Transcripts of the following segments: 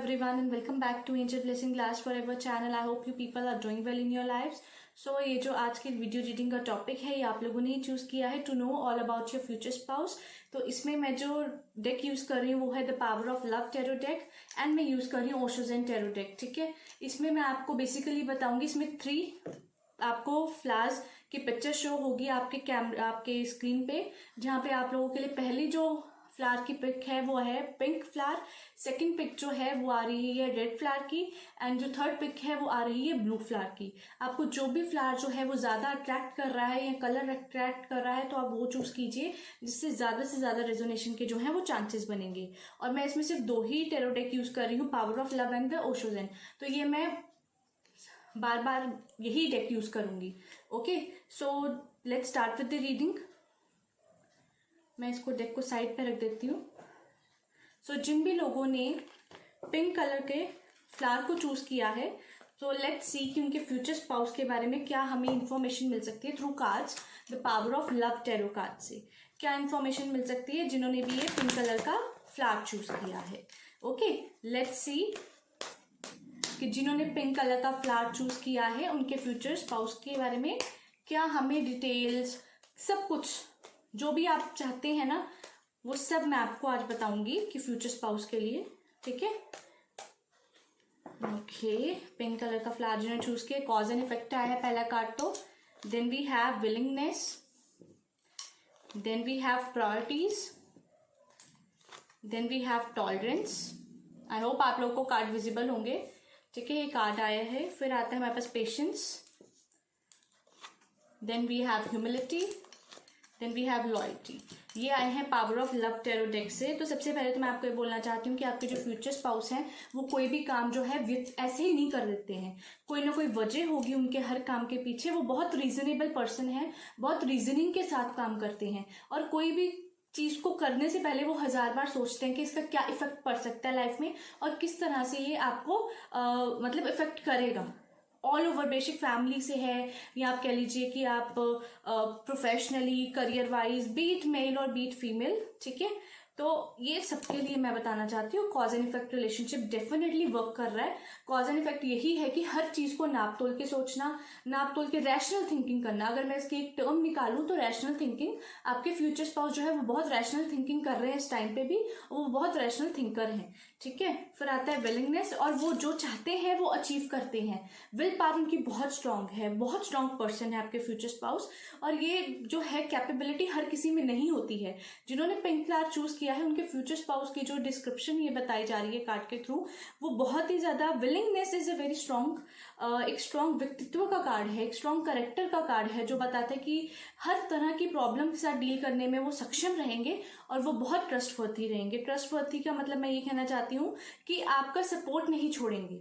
everyone and welcome back to Angel Blessing Glass Forever channel. I hope you people are doing well in your lives. So ये जो आज की video reading का topic है ये आप लोगों ने ही चूज किया है to know all about your future spouse. तो इसमें मैं जो डेक यूज कर रही हूँ वो है the power of love tarot deck and मैं यूज कर रही हूँ ओशो ज़ेन टैरो डेक. ठीक है, इसमें मैं आपको बेसिकली बताऊंगी. इसमें 3 आपको फ्लावर्स की पिक्चर शो होगी आपके स्क्रीन पे, जहाँ पे आप लोगों के लिए पहली जो फ्लावर की पिक है वो है पिंक फ्लावर, सेकंड पिक जो है वो आ रही है रेड फ्लावर की, एंड जो थर्ड पिक है वो आ रही है ब्लू फ्लावर की. आपको जो भी फ्लावर जो है वो ज़्यादा अट्रैक्ट कर रहा है या कलर अट्रैक्ट कर रहा है तो आप वो चूज़ कीजिए, जिससे ज़्यादा से ज़्यादा रेजोनेशन के जो है वो चांसेस बनेंगे. और मैं इसमें सिर्फ 2 ही टैरो डेक यूज़ कर रही हूँ, power of love and the Osho Zen. तो ये मैं बार बार यही डेक यूज़ करूँगी. Okay, so let's start with the reading. मैं इसको डेक को साइड पे रख देती हूँ. सो जिन भी लोगों ने पिंक कलर के फ्लावर को चूज किया है, तो लेट्स सी कि उनके फ्यूचर स्पाउस के बारे में क्या हमें इंफॉर्मेशन मिल सकती है through cards the power of love tarot card से. क्या इंफॉर्मेशन मिल सकती है जिन्होंने भी ये पिंक कलर का फ्लावर चूज किया है. ओके, लेट्स सी कि जिन्होंने पिंक कलर का फ्लावर चूज किया है उनके फ्यूचर स्पाउस के बारे में क्या हमें डिटेल्स, सब कुछ जो भी आप चाहते हैं ना वो सब मैं आपको आज बताऊंगी कि फ्यूचर स्पाउस के लिए. ठीक है, ओके. पिंक कलर का फ्लावर जिन्होंने चूज किया, कॉज एंड इफेक्ट आया है पहला कार्ड. तो then we have willingness, then we have priorities, then we have tolerance. I hope आप लोगों को कार्ड विजिबल होंगे. ठीक है, ये कार्ड आया है. फिर आता है हमारे पास patience, then we have humility, then we have loyalty. ये आए हैं power of love tarot deck से. तो सबसे पहले तो मैं आपको ये बोलना चाहती हूँ कि आपके जो फ्यूचर स्पाउस हैं वो कोई भी काम जो है ऐसे ही नहीं कर देते हैं. कोई ना कोई वजह होगी उनके हर काम के पीछे. वो बहुत रीजनेबल पर्सन है, बहुत रीजनिंग के साथ काम करते हैं, और कोई भी चीज को करने से पहले वो 1000 बार सोचते हैं कि इसका क्या इफेक्ट पड़ सकता है लाइफ में और किस तरह से ये आपको मतलब इफेक्ट करेगा. ऑल ओवर, बेसिक फैमिली से है या आप कह लीजिए कि आप professionally career wise, be it male और बीट फीमेल. ठीक है, तो ये सबके लिए मैं बताना चाहती हूँ cause and effect relationship definitely work कर रहा है. कॉज एंड इफेक्ट यही है कि हर चीज को नाप तोल के सोचना, नाप तोल के रैशनल थिंकिंग करना. अगर मैं इसकी एक टर्म निकालूं तो रैशनल थिंकिंग. आपके फ्यूचर स्पाउस जो है वो बहुत रैशनल थिंकिंग कर रहे हैं इस टाइम पे भी, वो बहुत रैशनल थिंकर हैं. ठीक है, फिर आता है विलिंगनेस, और वो जो चाहते हैं वो अचीव करते हैं. विल पावर उनकी बहुत स्ट्रांग है, बहुत स्ट्रांग पर्सन है आपके फ्यूचर स्पाउस. और ये जो है कैपेबिलिटी हर किसी में नहीं होती है. जिन्होंने पिंक फ्लावर चूज किया है उनके फ्यूचर स्पाउस की जो डिस्क्रिप्शन ये बताई जा रही है कार्ड के थ्रू, वो बहुत ही ज्यादा, willingness is a very strong, एक स्ट्रांग व्यक्तित्व का कार्ड है, एक स्ट्रांग कैरेक्टर का कार्ड है, जो बताता है कि हर तरह की प्रॉब्लम के साथ डील करने में वो सक्षम रहेंगे और वो बहुत ट्रस्टवर्थी रहेंगे. ट्रस्टवर्थी का मतलब मैं ये कहना चाहती हूँ कि आपका सपोर्ट नहीं छोड़ेंगे,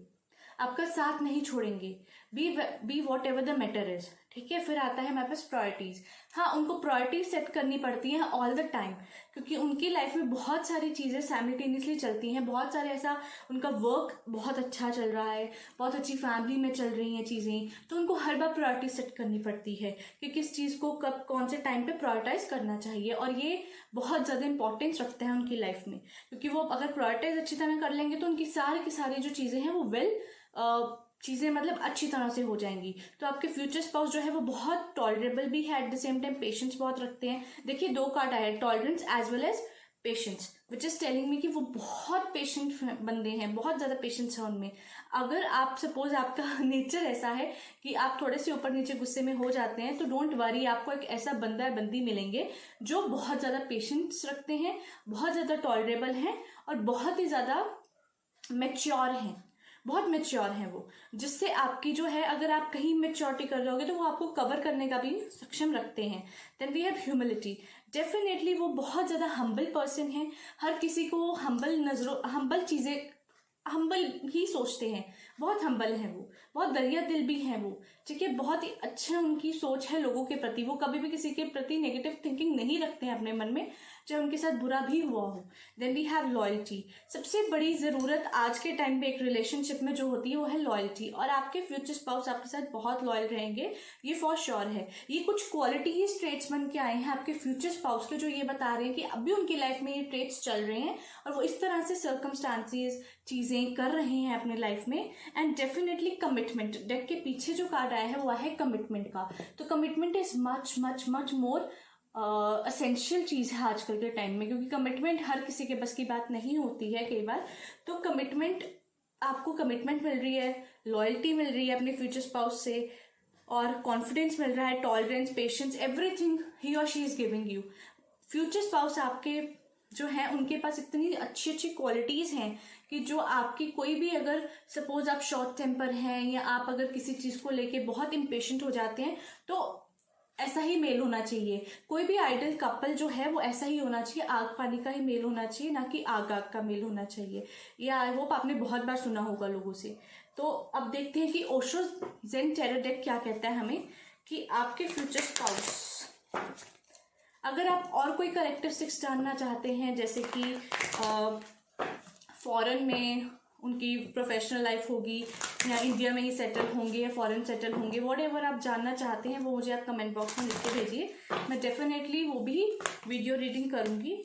आपका साथ नहीं छोड़ेंगे, be what ever the matter is. ठीक है, फिर आता है हमारे पास प्रायोरिटीज. हाँ, उनको प्रायोरिटीज सेट करनी पड़ती हैं ऑल द टाइम, क्योंकि उनकी लाइफ में बहुत सारी चीजें साइमल्टेनियसली चलती हैं. बहुत सारे ऐसा, उनका वर्क बहुत अच्छा चल रहा है, बहुत अच्छी फैमिली में चल रही हैं चीजें, तो उनको हर बार प्रायोरिटी सेट करनी पड़ती है कि किस चीज को कब कौन से टाइम पे प्रायोरिटाइज करना चाहिए. और ये बहुत ज्यादा इंपॉर्टेंस रखता है उनकी लाइफ में, क्योंकि वो अगर प्रायोरिटाइज अच्छी तरह कर लेंगे तो उनकी सारी की सारी जो चीजें हैं वो चीजें मतलब अच्छी तरह से हो जाएंगी. तो आपके फ्यूचर स्पाउस जो है वो बहुत टॉलरेबल भी है, at the same time patience बहुत रखते हैं. देखिए 2 कार्ड आए हैं, tolerance as well as patience, which is telling me कि वो बहुत पेशेंट बंदे हैं, बहुत ज्यादा पेशेंस है उनमें. अगर आप सपोज आपका नेचर ऐसा है कि आप थोड़े से ऊपर नीचे गुस्से में हो जाते हैं, तो डोंट वरी, आपको एक ऐसा बंदा या बंदी मिलेंगे जो बहुत ज्यादा पेशेंस रखते हैं, बहुत ज्यादा टॉलरेबल हैं और बहुत ही ज्यादा मेच्योर हैं, बहुत मेच्योर हैं वो, जिससे आपकी जो है, अगर आप कहीं मेच्योरिटी कर रहे होगे तो वो आपको कवर करने का भी सक्षम रखते हैं. Then we have humility. Definitely वो बहुत ज्यादा हम्बल पर्सन है, हर किसी को हम्बल चीजें, हम्बल ही सोचते हैं, बहुत हम्बल हैं वो, बहुत दरिया दिल भी हैं वो. ठीक है, बहुत ही अच्छा उनकी सोच है लोगों के प्रति. वो कभी भी किसी के प्रति नेगेटिव थिंकिंग नहीं रखते हैं अपने मन में. चाहे उनके साथ बुरा भी हुआ हो। Then we have loyalty. सबसे बड़ी ज़रूरत आज के टाइम पे एक रिलेशनशिप में जो होती है वो है लॉयल्टी, और आपके फ्यूचर स्पाउस आपके साथ बहुत लॉयल रहेंगे, ये फॉर श्योर है। ये कुछ क्वालिटीज ट्रेट्स बन के आए हैं आपके फ्यूचर स्पाउस के, जो ये बता रहे हैं कि अभी उनकी लाइफ में ये ट्रेट्स चल रहे हैं और वो इस तरह से सर्कमस्टांसेस चीज़ें कर रहे हैं अपने लाइफ में। एंड डेफिनेटली कमिटमेंट, डेक के पीछे जो कार्ड आया है वो है कमिटमेंट का। तो commitment is much much much more essential चीज़ है आजकल के टाइम में, क्योंकि कमिटमेंट हर किसी के बस की बात नहीं होती है कई बार। तो कमिटमेंट, आपको कमिटमेंट मिल रही है, लॉयल्टी मिल रही है अपने फ्यूचर स्पाउस से, और कॉन्फिडेंस मिल रहा है, टॉलरेंस, पेशेंस, एवरीथिंग ही और she is giving you. Future spouse आपके जो है उनके पास इतनी अच्छी अच्छी क्वालिटीज़ हैं कि जो आपकी कोई भी, अगर सपोज आप शॉर्ट टेम्पर हैं या आप अगर किसी चीज़ को लेके बहुत इम्पेशेंट हो जाते हैं, तो ऐसा ही मेल होना चाहिए। कोई भी आइडल कपल जो है वो ऐसा ही होना चाहिए, आग पानी का ही मेल होना चाहिए, ना कि आग आग का मेल होना चाहिए। ये आई होप आपने बहुत बार सुना होगा लोगों से। तो अब देखते हैं कि ओशो जेन टैरो डेक क्या कहता है हमें, कि आपके फ्यूचर स्पाउस, अगर आप और कोई कैरेक्टरिस्टिक्स जानना चाहते हैं, जैसे कि फॉरेन में उनकी प्रोफेशनल लाइफ होगी, या इंडिया में ही सेटल होंगे या फॉरेन सेटल होंगे, वॉट एवर आप जानना चाहते हैं वो मुझे आप कमेंट बॉक्स में लिख के भेजिए। मैं डेफिनेटली वो भी वीडियो रीडिंग करूँगी।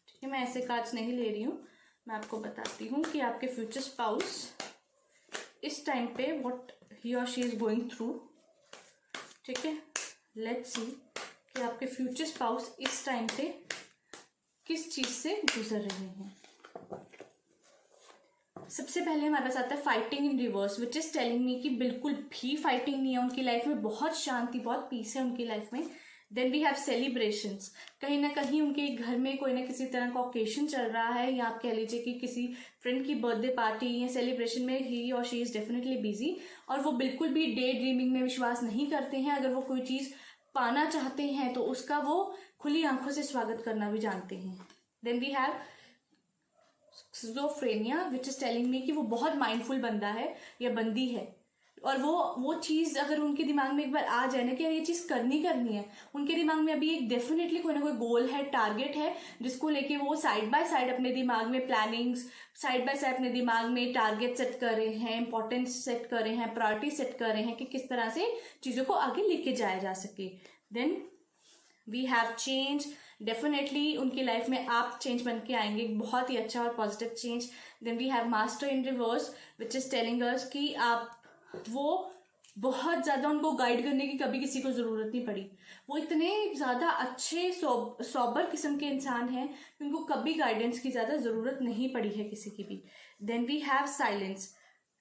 ठीक है, मैं ऐसे कार्ड्स नहीं ले रही हूँ, मैं आपको बताती हूँ कि आपके फ्यूचर स्पाउस इस टाइम पे व्हाट ही और शी इज़ गोइंग थ्रू। ठीक है, लेट्स सी कि आपके फ्यूचर स्पाउस इस टाइम पे किस चीज़ से गुजर रहे हैं। सबसे पहले हमारे पास आता है fighting in reverse, which is telling me कि बिल्कुल भी फाइटिंग नहीं है उनकी लाइफ में, बहुत शांति, बहुत पीस है उनकी लाइफ में। देन वी हैव सेलिब्रेशंस, कहीं ना कहीं उनके घर में कोई ना किसी तरह का ओकेशन चल रहा है, या आप कह लीजिए कि किसी फ्रेंड की बर्थडे पार्टी या सेलिब्रेशन में ही और शी इज़ डेफिनेटली बिजी, और वो बिल्कुल भी डे ड्रीमिंग में विश्वास नहीं करते हैं। अगर वो कोई चीज़ पाना चाहते हैं तो उसका वो खुली आंखों से स्वागत करना भी जानते हैं। Then we have schizophrenia, which is telling me कि वो बहुत माइंडफुल बंदा है या बंदी है, और वो चीज़ अगर उनके दिमाग में एक बार आ जाए ना कि ये चीज़ करनी है, उनके दिमाग में अभी एक डेफिनेटली कोई ना कोई गोल है, टारगेट है, जिसको लेके वो साइड बाय साइड अपने दिमाग में प्लानिंग्स, साइड बाय साइड अपने दिमाग में टारगेट सेट कर रहे हैं, इंपॉर्टेंस सेट कर रहे हैं, प्रायोरिटी सेट कर रहे हैं कि किस तरह से चीज़ों को आगे लेके जाया जा सके। Then we have change, definitely उनकी लाइफ में आप चेंज बन के आएंगे, बहुत ही अच्छा और positive change. Then we have master in reverse, which is telling us कि आप, वो बहुत ज़्यादा, उनको गाइड करने की कभी किसी को ज़रूरत नहीं पड़ी, वो इतने ज़्यादा अच्छे सोबर किस्म के इंसान हैं कि उनको कभी गाइडेंस की ज़्यादा ज़रूरत नहीं पड़ी है किसी की भी। Then we have silence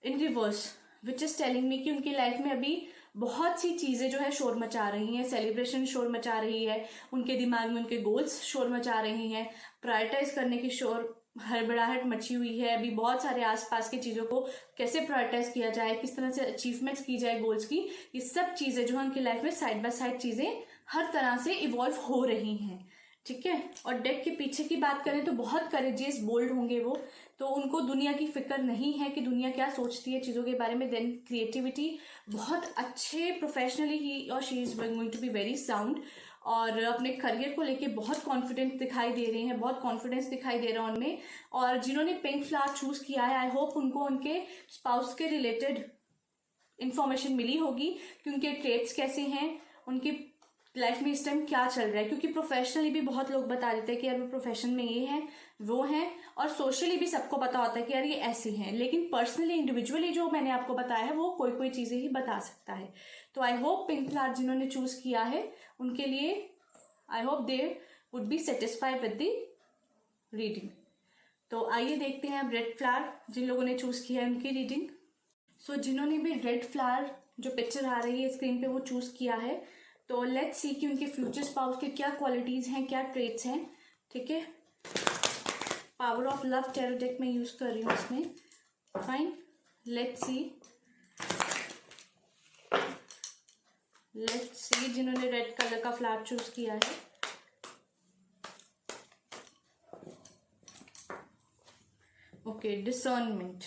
in reverse, which is telling me कि उनकी लाइफ में अभी बहुत सी चीज़ें जो है शोर मचा रही हैं, सेलिब्रेशन शोर मचा रही है, उनके दिमाग में उनके गोल्स शोर मचा रही हैं, प्रायोरिटाइज करने की शोर, हड़बड़ाहट मची हुई है। अभी बहुत सारे आसपास की चीज़ों को कैसे प्रायोरिटाइज किया जाए, किस तरह से अचीवमेंट्स की जाए गोल्स की, ये सब चीज़ें जो है उनकी लाइफ में साइड बाय साइड चीज़ें हर तरह से इवॉल्व हो रही हैं। ठीक है, और डेक के पीछे की बात करें तो बहुत करेजियस, बोल्ड होंगे वो, तो उनको दुनिया की फिक्र नहीं है कि दुनिया क्या सोचती है चीज़ों के बारे में। देन क्रिएटिविटी, बहुत अच्छे प्रोफेशनली ही और she is going to be very sound, और अपने करियर को लेके बहुत कॉन्फिडेंट दिखाई दे रहे हैं, बहुत कॉन्फिडेंस दिखाई दे रहा है उनमें। और जिन्होंने पिंक फ्लावर चूज़ किया है, आई होप उनको उनके स्पाउस के रिलेटेड इंफॉर्मेशन मिली होगी कि उनके ट्रेट्स कैसे हैं, उनकी लाइफ में इस टाइम क्या चल रहा है, क्योंकि प्रोफेशनली भी बहुत लोग बता देते हैं कि यार वो प्रोफेशन में ये है वो हैं, और सोशली भी सबको पता होता है कि यार ये ऐसी हैं, लेकिन पर्सनली इंडिविजुअली जो मैंने आपको बताया है वो कोई कोई चीज़ें ही बता सकता है। तो आई होप पिंक फ्लावर जिन्होंने चूज़ किया है उनके लिए, I hope they would be satisfied with the reading. तो आइए देखते हैं अब रेड फ्लावर जिन लोगों ने चूज़ किया है उनकी रीडिंग। सो जिन्होंने भी रेड फ्लावर जो पिक्चर आ रही है स्क्रीन पे वो चूज़ किया है, तो लेट्स सी कि उनके फ्यूचर स्पाउस के क्या क्वालिटीज़ हैं, क्या ट्रेट्स हैं। ठीक है, power of love tarot deck में यूज़ कर रही हूँ इसमें। फाइन, लेट्स सी जिन्होंने रेड कलर का फ्लावर चूज़ किया है। ओके, डिसर्नमेंट,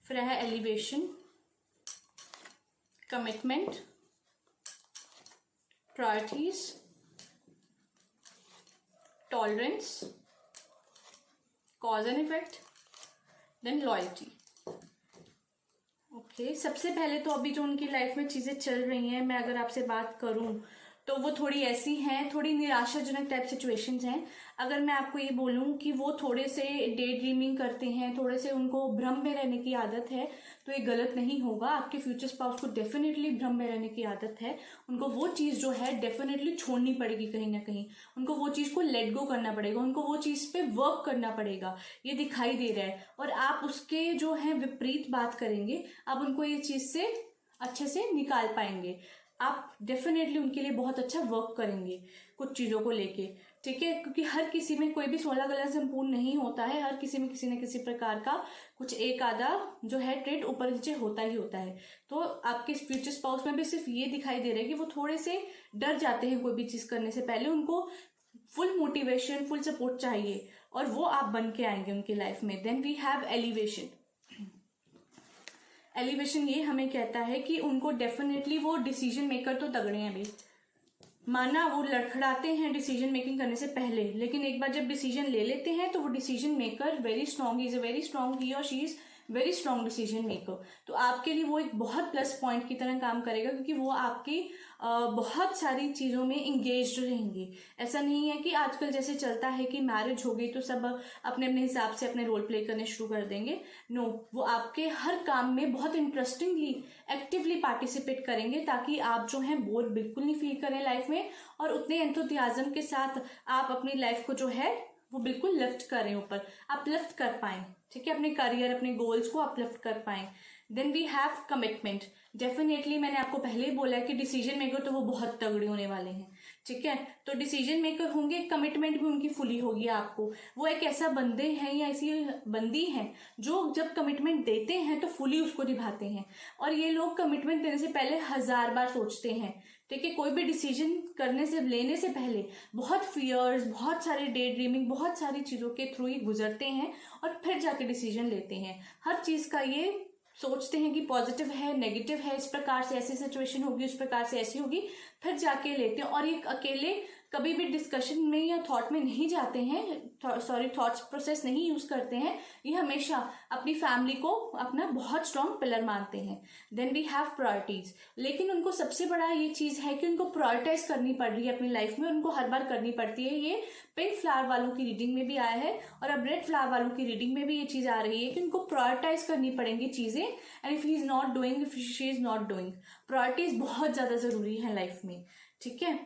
फिर है elevation, commitment, priorities, tolerance, cause and effect, then loyalty. Okay, सबसे पहले तो अभी जो उनकी लाइफ में चीज़ें चल रही हैं, मैं अगर आपसे बात करूं तो वो थोड़ी ऐसी हैं, थोड़ी निराशाजनक टाइप सिचुएशंस हैं। अगर मैं आपको ये बोलूं कि वो थोड़े से डे ड्रीमिंग करते हैं, थोड़े से उनको भ्रम में रहने की आदत है, तो ये गलत नहीं होगा। आपके फ्यूचर स्पाउस को डेफिनेटली भ्रम में रहने की आदत है। उनको वो चीज़ जो है डेफिनेटली छोड़नी पड़ेगी कहीं ना कहीं, उनको वो चीज़ को लेट गो करना पड़ेगा, उनको वो चीज़ पे वर्क करना पड़ेगा, ये दिखाई दे रहा है। और आप उसके जो है विपरीत बात करेंगे, आप उनको ये चीज़ से अच्छे से निकाल पाएंगे। आप डेफिनेटली उनके लिए बहुत अच्छा वर्क करेंगे कुछ चीज़ों को लेके, ठीक है, क्योंकि हर किसी में कोई भी 16 कला संपूर्ण नहीं होता है। हर किसी में किसी न किसी प्रकार का कुछ एक आधा जो है ट्रेड ऊपर नीचे होता ही होता है। तो आपके फ्यूचर स्पाउस में भी सिर्फ ये दिखाई दे रहा है कि वो थोड़े से डर जाते हैं कोई भी चीज़ करने से पहले। उनको फुल मोटिवेशन, फुल सपोर्ट चाहिए और वो आप बन के आएंगे उनकी लाइफ में। Then we have elevation. Elevation ये हमें कहता है कि उनको डेफिनेटली वो डिसीजन मेकर तो तगड़े हैं अभी, माना वो लड़खड़ाते हैं डिसीजन मेकिंग करने से पहले, लेकिन एक बार जब डिसीजन ले लेते हैं तो वो decision maker very strong, is a very strong, he और she is very strong decision maker. तो आपके लिए वो एक बहुत प्लस पॉइंट की तरह काम करेगा, क्योंकि वो आपकी बहुत सारी चीज़ों में इंगेज्ड रहेंगे। ऐसा नहीं है कि आजकल जैसे चलता है कि मैरिज हो गई तो सब अपने अपने हिसाब से अपने रोल प्ले करने शुरू कर देंगे। नो, वो आपके हर काम में बहुत इंटरेस्टिंगली, एक्टिवली पार्टिसिपेट करेंगे, ताकि आप जो है बोर बिल्कुल नहीं फील करें लाइफ में, और उतने एंथुसियाज्म के साथ आप अपनी लाइफ को जो है वो बिल्कुल लिफ्ट करें, ऊपर आप लिफ्ट कर पाएं, ठीक है, अपने करियर, अपने गोल्स को आप लिफ्ट कर पाएं। Then we have commitment. Definitely मैंने आपको पहले ही बोला है कि डिसीजन मेकर तो वो बहुत तगड़े होने वाले हैं, ठीक है। तो डिसीजन मेकर होंगे, कमिटमेंट भी उनकी फुली होगी आपको। वो एक ऐसा बंदे हैं या ऐसी बंदी हैं जो जब कमिटमेंट देते हैं तो फुली उसको निभाते हैं। और ये लोग कमिटमेंट देने से पहले 1000 बार सोचते हैं, ठीक है। कोई भी डिसीजन करने से, लेने से पहले बहुत फियर्स, बहुत सारे डे ड्रीमिंग, बहुत सारी चीज़ों के थ्रू ही गुजरते हैं और फिर जाके डिसीजन लेते हैं। हर चीज़ का ये सोचते हैं कि पॉजिटिव है, नेगेटिव है, इस प्रकार से ऐसी सिचुएशन होगी, इस प्रकार से ऐसी होगी, फिर जाके लेते हैं। और ये अकेले कभी भी डिस्कशन में या थॉट में नहीं जाते हैं, थॉट्स प्रोसेस नहीं यूज करते हैं। ये हमेशा अपनी फैमिली को अपना बहुत स्ट्रॉन्ग पिलर मानते हैं। Then we have priorities. लेकिन उनको सबसे बड़ा ये चीज है कि उनको प्रायोरिटाइज करनी पड़ रही है अपनी लाइफ में, उनको हर बार करनी पड़ती है। ये पिंक फ्लावर वालों की रीडिंग में भी आया है और अब रेड फ्लावर वालों की रीडिंग में भी ये चीज आ रही है कि उनको प्रायोरिटाइज करनी पड़ेंगी चीजें। And if he is not doing, if she is not doing, priorities बहुत ज्यादा जरूरी है लाइफ में, ठीक है।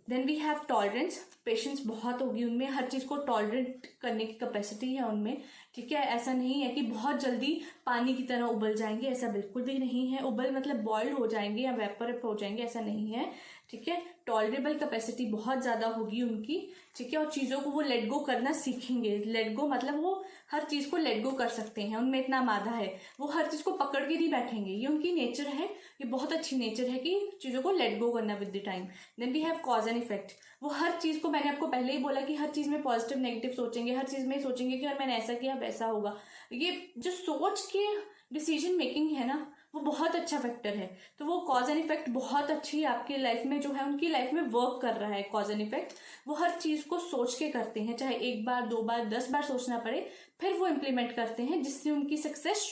देन वी हैव टॉलरेंस। पेशेंस बहुत होगी उनमें, हर चीज़ को टॉलरेट करने की कैपेसिटी है उनमें, ठीक है। ऐसा नहीं है कि बहुत जल्दी पानी की तरह उबल जाएंगे, ऐसा बिल्कुल भी नहीं है। उबल मतलब बॉइल्ड हो जाएंगे या वेपर हो जाएंगे, ऐसा नहीं है, ठीक है। टॉलरेबल कैपेसिटी बहुत ज़्यादा होगी उनकी, ठीक है। और चीज़ों को वो लेट गो करना सीखेंगे। लेट गो मतलब वो हर चीज़ को लेट गो कर सकते हैं, उनमें इतना मादा है, वो हर चीज़ को पकड़ के नहीं बैठेंगे। ये उनकी नेचर है, ये बहुत अच्छी नेचर है कि चीज़ों को लेट गो करना with the time. Then we have cause and effect. वो हर चीज़ को, मैंने आपको पहले ही बोला कि हर चीज़ में पॉजिटिव नेगेटिव सोचेंगे, हर चीज़ में सोचेंगे कि अगर मैंने ऐसा किया वैसा होगा। ये जो सोच के डिसीजन मेकिंग है ना, वो बहुत अच्छा फैक्टर है। तो वो कॉज एंड इफेक्ट बहुत अच्छी आपकी लाइफ में जो है, उनकी लाइफ में वर्क कर रहा है कॉज एंड इफेक्ट। वो हर चीज़ को सोच के करते हैं, चाहे 1 बार 2 बार 10 बार सोचना पड़े, फिर वो इम्प्लीमेंट करते हैं, जिससे उनकी सक्सेस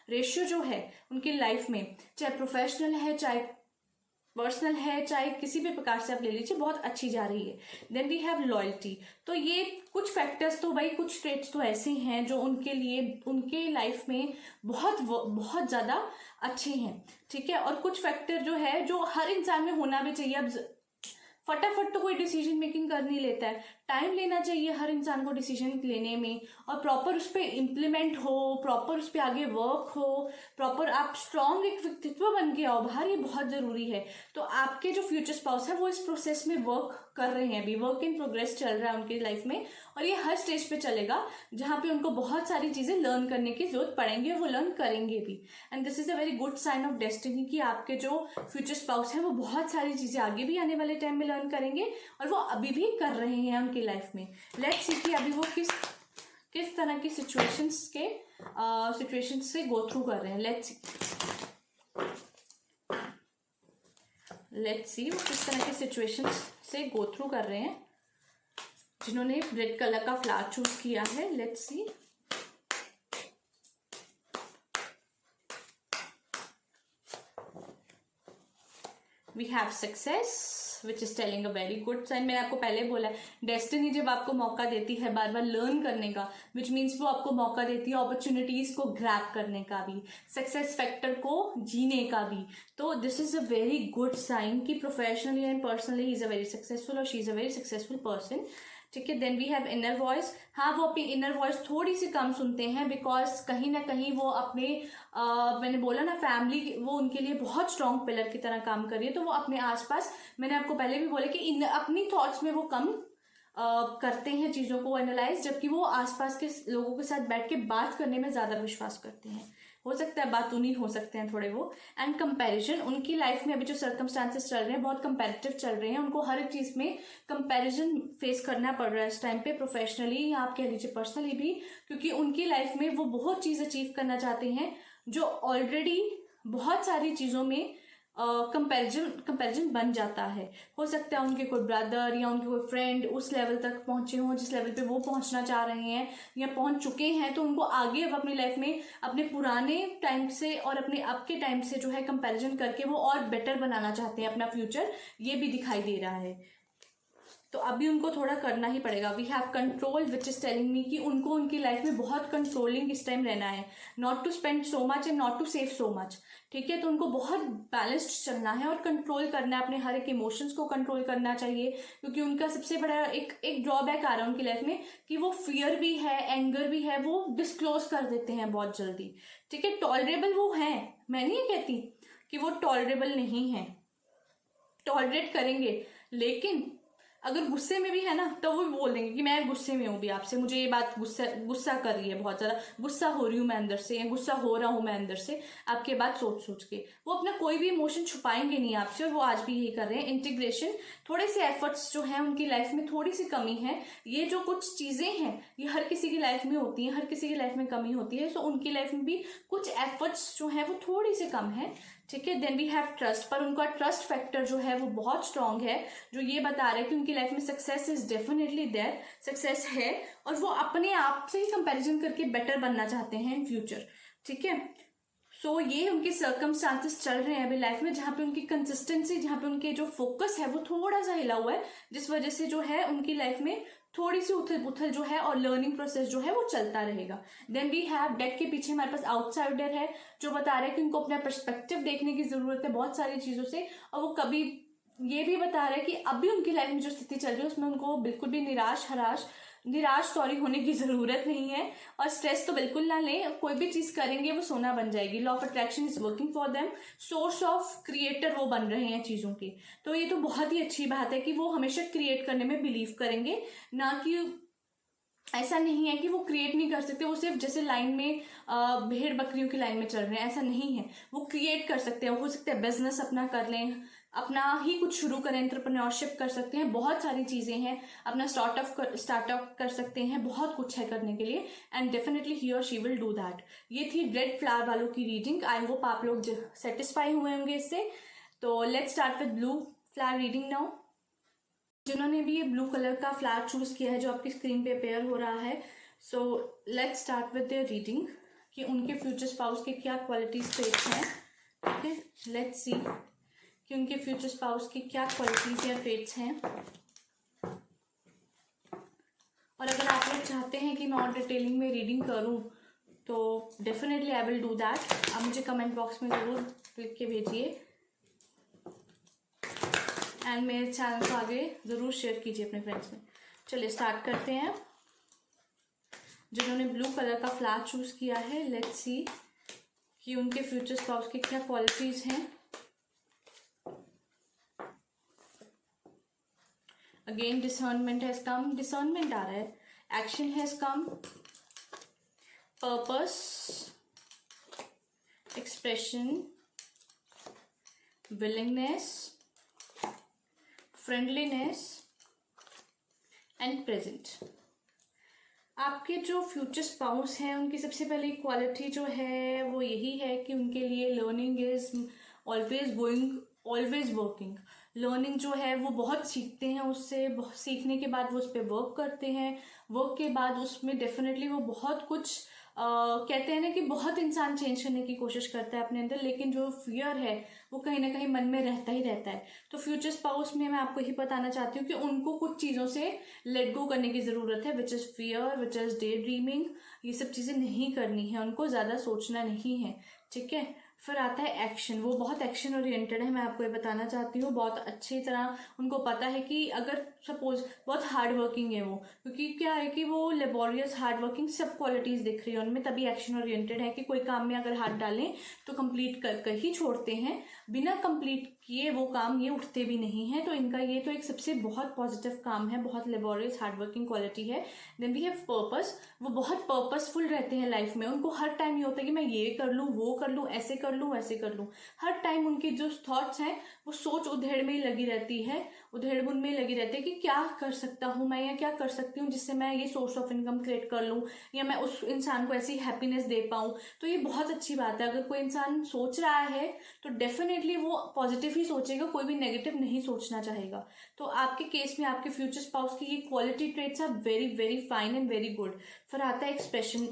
रेशियो जो है उनकी लाइफ में, चाहे प्रोफेशनल है, चाहे पर्सनल है, चाहे किसी भी प्रकार से आप ले लीजिए, बहुत अच्छी जा रही है। Then we have loyalty. तो ये कुछ फैक्टर्स तो भाई, कुछ ट्रेट्स तो ऐसे हैं जो उनके लिए, उनके लाइफ में बहुत ज़्यादा अच्छे हैं, ठीक है। और कुछ फैक्टर जो है जो हर इंसान में होना भी चाहिए। अब फटाफट तो कोई डिसीजन मेकिंग कर नहीं लेता है, टाइम लेना चाहिए हर इंसान को डिसीजन लेने में, और प्रॉपर उस पर इम्प्लीमेंट हो, प्रॉपर उस पर आगे वर्क हो, प्रॉपर आप स्ट्रॉन्ग एक व्यक्तित्व बन के आओ बाहर, ये बहुत ज़रूरी है। तो आपके जो फ्यूचर स्पाउस है वो इस प्रोसेस में वर्क कर रहे हैं, अभी वर्क इन प्रोग्रेस चल रहा है उनकी लाइफ में, और ये हर स्टेज पे चलेगा जहाँ पे उनको बहुत सारी चीज़ें लर्न करने की जरूरत पड़ेंगी, और वो लर्न करेंगे भी। And this is a very good sign of destiny कि आपके जो फ्यूचर स्पाउस है वो बहुत सारी चीज़ें आगे भी आने वाले टाइम में लर्न करेंगे, और वो अभी भी कर रहे हैं उनकी लाइफ में। लेट्स सी कि अभी वो किस तरह की सिचुएशंस से गो थ्रू कर रहे हैं। लेट्स सी वो किस तरह के सिचुएशंस से गो थ्रू कर रहे हैं। जिन्होंने रेड कलर का फ्लावर चूज किया है, let's see. We have success which is telling a very good sign. मैंने आपको पहले बोला है, डेस्टिनी जब आपको मौका देती है बार बार लर्न करने का, विच मीन्स वो आपको मौका देती है अपॉर्चुनिटीज को ग्रैब करने का भी, सक्सेस फैक्टर को जीने का भी। तो this is a very good sign कि professionally and personally he is a very successful और she is a very successful person. ठीक है, then we have inner voice. हाँ, वो अपनी इनर वॉइस थोड़ी सी कम सुनते हैं, बिकॉज कहीं ना कहीं वो अपने मैंने बोला ना, फैमिली वो उनके लिए बहुत स्ट्रॉन्ग पिलर की तरह काम कर रही है, तो वो अपने आसपास, मैंने आपको पहले भी बोला कि अपनी थॉट्स में वो कम करते हैं चीज़ों को एनालाइज, जबकि वो आसपास के लोगों के साथ बैठ के बात करने में ज़्यादा विश्वास करते हैं। हो सकता है बात उन्हीं हो सकते हैं थोड़े वो। एंड कंपैरिजन, उनकी लाइफ में अभी जो सर्कमस्टांसेस चल रहे हैं बहुत कंपैरेटिव चल रहे हैं, उनको हर एक चीज़ में कंपैरिजन फेस करना पड़ रहा है इस टाइम पे, प्रोफेशनली या आप कह लीजिए पर्सनली भी, क्योंकि उनकी लाइफ में वो बहुत चीज़ अचीव करना चाहते हैं जो ऑलरेडी बहुत सारी चीज़ों में कंपैरिजन बन जाता है। हो सकता है उनके कोई ब्रदर या उनके कोई फ्रेंड उस लेवल तक पहुंचे हों जिस लेवल पे वो पहुंचना चाह रहे हैं या पहुंच चुके हैं, तो उनको आगे अब अपनी लाइफ में अपने पुराने टाइम से और अपने अब के टाइम से जो है कंपैरिजन करके वो और बेटर बनाना चाहते हैं अपना फ्यूचर, ये भी दिखाई दे रहा है। तो अभी उनको थोड़ा करना ही पड़ेगा। We have control which is telling me कि उनको उनकी लाइफ में बहुत कंट्रोलिंग इस टाइम रहना है, not to spend so much and not to save so much. ठीक है, तो उनको बहुत बैलेंस्ड चलना है और कंट्रोल करना है, अपने हर एक इमोशंस को कंट्रोल करना चाहिए, क्योंकि उनका सबसे बड़ा एक ड्रॉबैक आ रहा है उनकी लाइफ में कि वो फियर भी है, एंगर भी है, वो डिस्क्लोज कर देते हैं बहुत जल्दी। ठीक है, टॉलरेबल वो हैं, मैं नहीं कहती कि वो टॉलरेबल नहीं है, टॉलरेट करेंगे, लेकिन अगर गुस्से में भी है ना तो वो बोल देंगे कि मैं गुस्से में हूँ भी आपसे, मुझे ये बात गुस्सा कर रही है, बहुत ज़्यादा गुस्सा हो रही हूँ मैं अंदर से, या गुस्सा हो रहा हूँ मैं अंदर से आपके बात सोच के। वो अपना कोई भी इमोशन छुपाएंगे नहीं आपसे, और वो आज भी यही कर रहे हैं। इंटीग्रेशन, थोड़े से एफर्ट्स जो हैं उनकी लाइफ में थोड़ी सी कमी है। ये जो कुछ चीज़ें हैं ये हर किसी की लाइफ में होती हैं, हर किसी की लाइफ में कमी होती है, तो उनकी लाइफ में भी कुछ एफर्ट्स जो है वो थोड़ी सी कम है। ठीक है, देन वी हैव ट्रस्ट, पर उनका ट्रस्ट फैक्टर जो है वो बहुत स्ट्रांग है, जो ये बता रहा है कि उनकी लाइफ में success is definitely there, success है, और वो अपने आप से ही कंपैरिजन करके बेटर बनना चाहते हैं इन फ्यूचर। ठीक है, सो ये उनके सर्कमस्टांसेस चल रहे हैं अभी लाइफ में, जहाँ पे उनकी कंसिस्टेंसी, जहाँ पे उनके जो फोकस है वो थोड़ा सा हिला हुआ है, जिस वजह से जो है उनकी लाइफ में थोड़ी सी उथल पुथल जो है और लर्निंग प्रोसेस जो है वो चलता रहेगा। देन वी हैव डेक के पीछे हमारे पास आउटसाइडर है, जो बता रहे हैं कि उनको अपना पर्सपेक्टिव देखने की जरूरत है बहुत सारी चीजों से, और वो कभी ये भी बता रहे हैं कि अभी उनकी लाइफ में जो स्थिति चल रही है उसमें उनको बिल्कुल भी निराश होने की जरूरत नहीं है, और स्ट्रेस तो बिल्कुल ना लें, कोई भी चीज करेंगे वो सोना बन जाएगी। Law of attraction is working for them, source of creator वो बन रहे हैं चीजों के, तो ये तो बहुत ही अच्छी बात है कि वो हमेशा क्रिएट करने में बिलीव करेंगे, ना कि ऐसा नहीं है कि वो क्रिएट नहीं कर सकते, वो सिर्फ जैसे लाइन में भेड़ बकरियों की लाइन में चल रहे हैं, ऐसा नहीं है, वो क्रिएट कर सकते हैं। हो सकता है बिजनेस अपना कर लें, अपना ही कुछ शुरू करें, एंटरप्रेन्योरशिप कर सकते हैं, बहुत सारी चीज़ें हैं, अपना स्टार्टअप कर सकते हैं, बहुत कुछ है करने के लिए, एंड डेफिनेटली ही और शी विल डू दैट। ये थी रेड फ्लावर वालों की रीडिंग। आई होप आप लोग सेटिस्फाई हुए होंगे इससे। तो let's start with blue flower reading now. जिन्होंने भी ये ब्लू कलर का फ्लावर चूज किया है जो आपकी स्क्रीन पे अपेयर हो रहा है, सो let's start with their reading कि उनके फ्यूचर स्पाउस के क्या क्वालिटीज ट्रेट्स हैं। ओके, लेट्स सी कि उनके फ्यूचर स्पाउस की क्या क्वालिटीज या ट्रेट्स हैं। और अगर आप लोग चाहते हैं कि मैं और डिटेलिंग में रीडिंग करूं तो definitely I will do that. आप मुझे कमेंट बॉक्स में ज़रूर लिख के भेजिए, एंड मेरे चैनल को आगे ज़रूर शेयर कीजिए अपने फ्रेंड्स में। चलिए स्टार्ट करते हैं। जिन्होंने ब्लू कलर का फ्लावर चूज किया है, लेट्स सी कि उनके फ्यूचर स्पाउस की क्या क्वालिटीज हैं। Again discernment has come, discernment आ रहा है, action has come, purpose, expression, willingness, friendliness and present. आपके जो फ्यूचर स्पाउस हैं उनकी सबसे पहली क्वालिटी जो है वो यही है कि उनके लिए learning is always going, always working. Learning जो है वो बहुत सीखते हैं उससे, सीखने के बाद वो उस पर वर्क करते हैं, वर्क के बाद उसमें डेफिनेटली वो बहुत कुछ कहते हैं ना कि बहुत इंसान चेंज करने की कोशिश करता है अपने अंदर, लेकिन जो फियर है वो कहीं ना कहीं मन में रहता ही रहता है। तो फ्यूचर स्पाउस में मैं आपको यही बताना चाहती हूँ कि उनको कुछ चीज़ों से लेट गो करने की ज़रूरत है, which is fear, which is day dreaming. ये सब चीज़ें नहीं करनी है उनको, ज़्यादा सोचना नहीं है, ठीक है। फिर आता है एक्शन, वो बहुत एक्शन ओरिएंटेड है, मैं आपको ये बताना चाहती हूँ। बहुत अच्छी तरह उनको पता है कि अगर सपोज बहुत हार्ड वर्किंग है वो, क्योंकि क्या है कि वो लेबोरियस हार्ड वर्किंग सब क्वालिटीज़ दिख रही है उनमें, तभी एक्शन ओरिएंटेड है कि कोई काम में अगर हाथ डालें तो कंप्लीट कर ही छोड़ते हैं, बिना कंप्लीट किए वो काम ये उठते भी नहीं है। तो इनका ये तो एक सबसे बहुत पॉजिटिव काम है, बहुत लेबोरियस हार्ड वर्किंग क्वालिटी है। देन वी हैव पर्पस, वो बहुत पर्पसफुल रहते हैं लाइफ में। उनको हर टाइम ये होता है कि मैं ये कर लूँ, वो कर लूँ, ऐसे कर लूँ, वैसे कर लूँ। हर टाइम उनकी जो थॉट्स हैं वो सोच उधेड़ में ही लगी रहती है, उधेड़-बुन में लगी रहती है कि क्या कर सकता हूँ मैं, या क्या कर सकती हूँ जिससे मैं ये सोर्स ऑफ इनकम क्रिएट कर लूँ, या मैं उस इंसान को ऐसी हैप्पीनेस दे पाऊँ। तो ये बहुत अच्छी बात है। अगर कोई इंसान सोच रहा है तो डेफिनेटली वो पॉजिटिव ही सोचेगा, कोई भी नेगेटिव नहीं सोचना चाहेगा। तो आपके केस में आपके फ्यूचर स्पाउस की ये quality traits are very very fine and very good. फिर आता है एक्सप्रेशन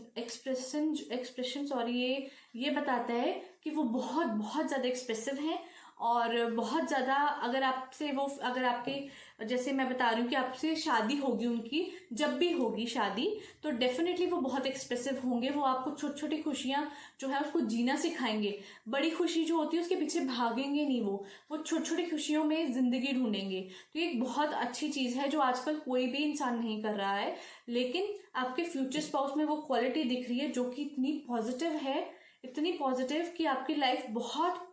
सॉरी, ये बताता है कि वो बहुत बहुत ज़्यादा एक्सप्रेसिव हैं, और बहुत ज़्यादा अगर आपके जैसे मैं बता रही हूँ कि आपसे शादी होगी उनकी, जब भी होगी शादी, तो डेफिनेटली वो बहुत एक्सप्रेसिव होंगे। वो आपको छोटी छोटी खुशियाँ जो है उसको जीना सिखाएंगे। बड़ी खुशी जो होती है उसके पीछे भागेंगे नहीं, वो छोटी छोटी खुशियों में ज़िंदगी ढूंढेंगे। तो ये एक बहुत अच्छी चीज़ है जो आजकल कोई भी इंसान नहीं कर रहा है, लेकिन आपके फ्यूचर स्पाउस में वो क्वालिटी दिख रही है जो कि इतनी पॉजिटिव है, इतनी पॉजिटिव कि आपकी लाइफ बहुत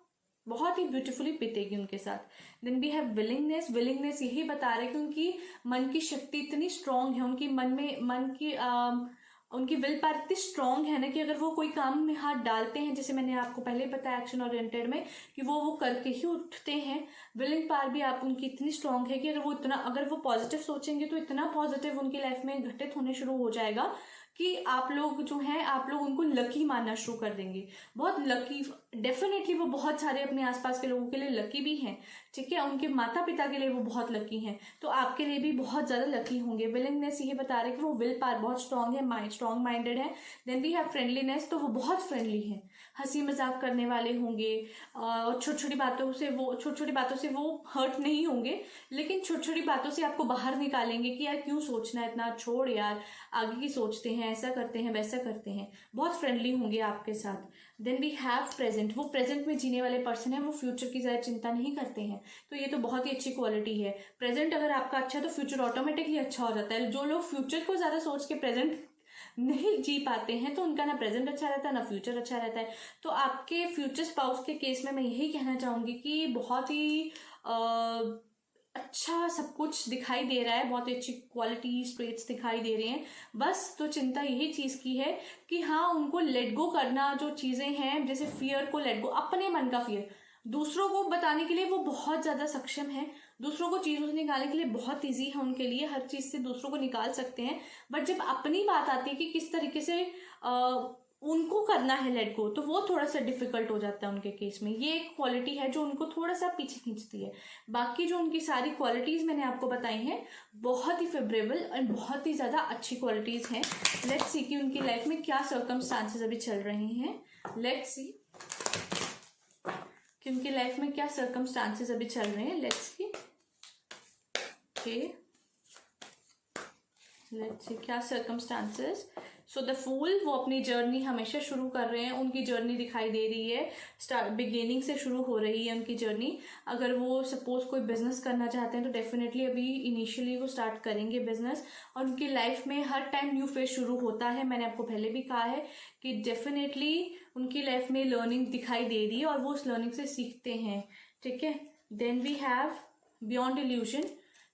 बहुत ही ब्यूटीफुली बीतेगी उनके साथ। देन वी हैव विलिंगनेस यही बता रहे हैं कि उनकी मन की शक्ति इतनी स्ट्रांग है, उनकी उनकी विल पावर इतनी स्ट्रांग है ना कि अगर वो कोई काम में हाथ डालते हैं, जैसे मैंने आपको पहले बताया एक्शन ओरिएंटेड में कि वो करके ही उठते हैं। विलिंग पावर भी आप उनकी इतनी स्ट्रांग है कि अगर वो पॉजिटिव सोचेंगे तो इतना पॉजिटिव उनकी लाइफ में घटित होने शुरू हो जाएगा कि आप लोग जो हैं, आप लोग उनको लकी मानना शुरू कर देंगे। बहुत लकी, डेफिनेटली वो बहुत सारे अपने आसपास के लोगों के लिए लकी भी हैं, ठीक है। उनके माता पिता के लिए वो बहुत लकी हैं, तो आपके लिए भी बहुत ज़्यादा लकी होंगे। विलिंगनेस ये बता रहे हैं कि वो विल पावर बहुत स्ट्रांग है, स्ट्रांग माइंडेड है। देन वी हैव फ्रेंडलीनेस, तो वो बहुत फ्रेंडली हैं, हंसी मजाक करने वाले होंगे, और छोटी छोटी बातों से वो हर्ट नहीं होंगे, लेकिन छोटी छोटी बातों से आपको बाहर निकालेंगे कि यार क्यों सोचना है इतना, छोड़ यार, आगे की सोचते हैं, ऐसा करते हैं, वैसा करते हैं। बहुत फ्रेंडली होंगे आपके साथ। देन वी हैव प्रेजेंट, वो प्रेजेंट में जीने वाले पर्सन है, वो फ्यूचर की ज़्यादा चिंता नहीं करते हैं। तो ये तो बहुत ही अच्छी क्वालिटी है। प्रेजेंट अगर आपका अच्छा है तो फ्यूचर ऑटोमेटिकली अच्छा हो जाता है। जो लोग फ्यूचर को ज़्यादा सोच के प्रेजेंट नहीं जी पाते हैं तो उनका ना प्रेजेंट अच्छा रहता है ना फ्यूचर अच्छा रहता है। तो आपके फ्यूचर स्पाउस के केस में मैं यही कहना चाहूँगी कि बहुत ही अच्छा सब कुछ दिखाई दे रहा है, बहुत ही अच्छी क्वालिटी ट्रेट्स दिखाई दे रहे हैं। बस तो चिंता यही चीज़ की है कि हाँ, उनको लेट गो करना, जो चीज़ें हैं जैसे फियर को लेट गो, अपने मन का फियर दूसरों को बताने के लिए वो बहुत ज़्यादा सक्षम है, दूसरों को चीज़ों से निकालने के लिए बहुत ईजी है उनके लिए, हर चीज़ से दूसरों को निकाल सकते हैं। बट जब अपनी बात आती है कि किस तरीके से उनको करना है लेट गो, तो वो थोड़ा सा डिफिकल्ट हो जाता है उनके केस में। ये एक क्वालिटी है जो उनको थोड़ा सा पीछे खींचती है। बाकी जो उनकी सारी क्वालिटीज़ मैंने आपको बताई हैं बहुत ही फेवरेबल एंड बहुत ही ज़्यादा अच्छी क्वालिटीज़ हैं। लेट्स सी कि उनकी लाइफ में क्या सर्कमस्टांसेस अभी चल रहे हैं। लेट्स सी कि उनकी लाइफ में क्या सर्कमस्टांसेस अभी चल रहे हैं। लेट्स सी लेट्स सी क्या सर्कमस्टांसेस। सो द फूल, वो अपनी जर्नी हमेशा शुरू कर रहे हैं, उनकी जर्नी दिखाई दे रही है, बिगिनिंग से शुरू हो रही है उनकी जर्नी। अगर वो सपोज कोई बिजनेस करना चाहते हैं तो डेफिनेटली अभी इनिशियली वो स्टार्ट करेंगे बिजनेस, और उनकी लाइफ में हर टाइम न्यू फेज शुरू होता है। मैंने आपको पहले भी कहा है कि डेफिनेटली उनकी लाइफ में लर्निंग दिखाई दे रही है और वो उस लर्निंग से सीखते हैं, ठीक है। Then we have beyond illusion,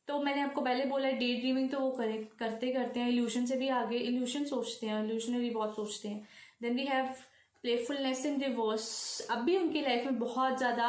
तो मैंने आपको पहले बोला डे ड्रीमिंग तो वो करते हैं, इल्यूशन से भी आगे, इल्यूशन सोचते हैं, इल्यूशनरी बहुत सोचते हैं। Then we have playfulness in reverse. अब भी उनकी लाइफ में बहुत ज़्यादा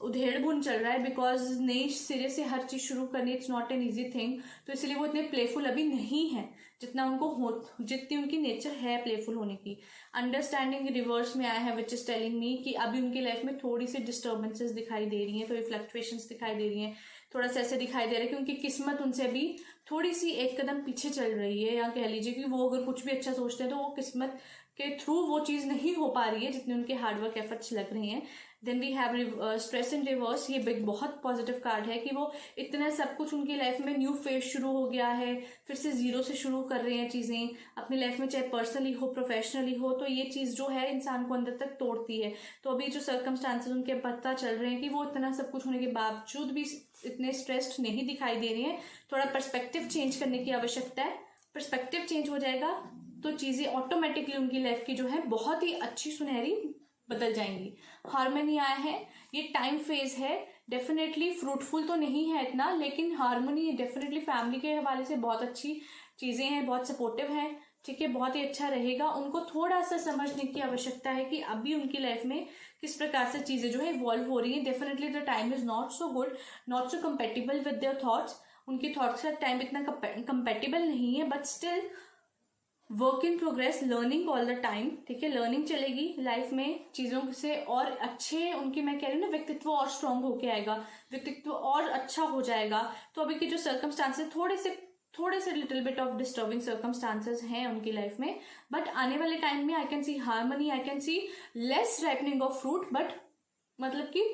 उधेड़ बुन चल रहा है, बिकॉज नई सिरे से हर चीज़ शुरू करनी it's not an easy thing. तो इसलिए वो इतने प्लेफुल अभी नहीं है जितना उनको हो, जितनी उनकी नेचर है प्लेफुल होने की। अंडरस्टैंडिंग रिवर्स में आया है विच इज टेलिंग मी कि अभी उनकी लाइफ में थोड़ी सी डिस्टर्बेंसेस दिखाई दे रही हैं, थोड़ी फ्लक्चुएशंस दिखाई दे रही हैं, थोड़ा सा ऐसे दिखाई दे रहा है कि उनकी किस्मत उनसे भी थोड़ी सी एक कदम पीछे चल रही है, या कह लीजिए कि वो अगर कुछ भी अच्छा सोचते हैं तो वो किस्मत के थ्रू वो चीज़ नहीं हो पा रही है जितने उनके हार्डवर्क एफर्ट्स लग रहे हैं। Then we have stress in reverse. ये बिग बहुत पॉजिटिव कार्ड है कि वो इतना सब कुछ उनकी लाइफ में न्यू फेज शुरू हो गया है, फिर से जीरो से शुरू कर रहे हैं चीज़ें अपनी लाइफ में, चाहे पर्सनली हो प्रोफेशनली हो। तो ये चीज़ जो है इंसान को अंदर तक तोड़ती है। तो अभी जो सर्कमस्टांसेस उनके पता चल रहे हैं कि वो इतना सब कुछ होने के बावजूद भी इतने स्ट्रेस्ड नहीं दिखाई दे रहे हैं। थोड़ा पर्सपेक्टिव चेंज करने की आवश्यकता है। पर्सपेक्टिव चेंज हो जाएगा तो चीज़ें ऑटोमेटिकली उनकी लाइफ की जो है बहुत ही अच्छी सुनहरी बदल जाएंगी। हार्मनी आया है, ये टाइम फेज है, डेफिनेटली फ्रूटफुल तो नहीं है इतना, लेकिन हार्मनी डेफिनेटली फैमिली के हवाले से बहुत अच्छी चीज़ें हैं, बहुत सपोर्टिव हैं, ठीक है, बहुत ही अच्छा रहेगा। उनको थोड़ा सा समझने की आवश्यकता है कि अभी उनकी लाइफ में किस प्रकार से चीज़ें जो है इवॉल्व हो रही हैं। Definitely the time is not so good, not so compatible with their thoughts. उनकी थॉट्स का टाइम इतना कंपेटिबल नहीं है, but still work in progress, learning all the time, ठीक है, लर्निंग चलेगी लाइफ में चीज़ों से, और अच्छे उनकी, मैं कह रही हूँ ना, व्यक्तित्व और स्ट्रांग होके आएगा, व्यक्तित्व और अच्छा हो जाएगा। तो अभी के जो सर्कमस्टांसेस थोड़े से little bit of disturbing circumstances हैं उनकी लाइफ में, बट आने वाले टाइम में I can see harmony, I can see less ripening of fruit, but मतलब कि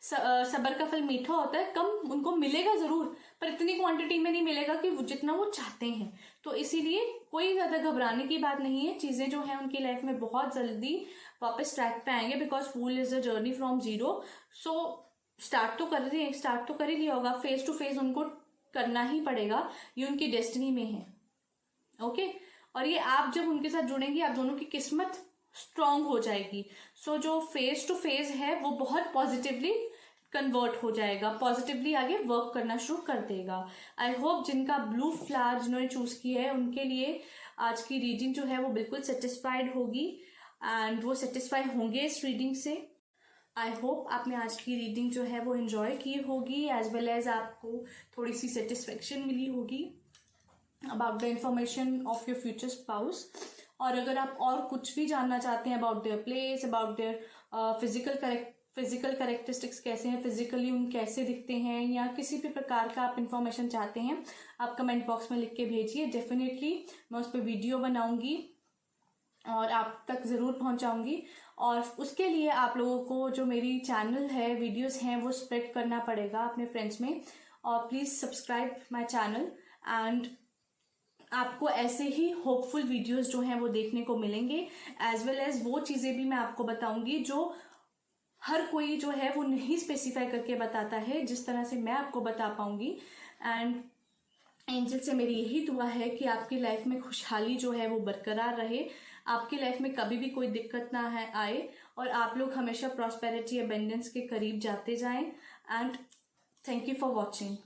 सबर का फल मीठा होता है, कम उनको मिलेगा जरूर, पर इतनी क्वांटिटी में नहीं मिलेगा कि जितना वो चाहते हैं। तो इसीलिए कोई ज़्यादा घबराने की बात नहीं है। चीज़ें जो हैं उनकी लाइफ में बहुत जल्दी वापस ट्रैक पे आएंगे, because fool is a journey from zero. So start तो कर ही लिया होगा, फेस टू फेस उनको करना ही पड़ेगा, ये उनकी डेस्टिनी में है। ओके, और ये आप जब उनके साथ जुड़ेंगे, आप दोनों की किस्मत स्ट्रांग हो जाएगी। सो जो फेस टू फेस है वो बहुत पॉजिटिवली कन्वर्ट हो जाएगा, पॉजिटिवली आगे वर्क करना शुरू कर देगा। आई होप जिनका ब्लू फ्लावर जिन्होंने चूज किया है उनके लिए आज की रीडिंग जो है वो बिल्कुल सेटिस्फाइड होगी, एंड वो सेटिस्फाई होंगे इस रीडिंग से। आई होप आपने आज की रीडिंग जो है वो एंजॉय की होगी, एज वेल एज आपको थोड़ी सी सेटिस्फेक्शन मिली होगी about the information of your future spouse. और अगर आप और कुछ भी जानना चाहते हैं about their place, about their physical characteristics कैसे हैं, फिजिकली उन कैसे दिखते हैं, या किसी भी प्रकार का आप इन्फॉर्मेशन चाहते हैं, आप कमेंट बॉक्स में लिख के भेजिए। डेफिनेटली मैं उस पर वीडियो बनाऊंगी और आप तक ज़रूर पहुंचाऊंगी। और उसके लिए आप लोगों को जो मेरी चैनल है, वीडियोस हैं, वो स्प्रेड करना पड़ेगा अपने फ्रेंड्स में। और please subscribe my channel, and आपको ऐसे ही होपफुल वीडियोस जो हैं वो देखने को मिलेंगे, एज वेल एज वो चीज़ें भी मैं आपको बताऊंगी जो हर कोई जो है वो नहीं स्पेसिफाई करके बताता है, जिस तरह से मैं आपको बता पाऊंगी। एंड एंजल से मेरी यही दुआ है कि आपकी लाइफ में खुशहाली जो है वो बरकरार रहे, आपकी लाइफ में कभी भी कोई दिक्कत ना है आए, और आप लोग हमेशा प्रॉस्पेरिटी एबेंडेंस के करीब जाते जाएं। And thank you for watching.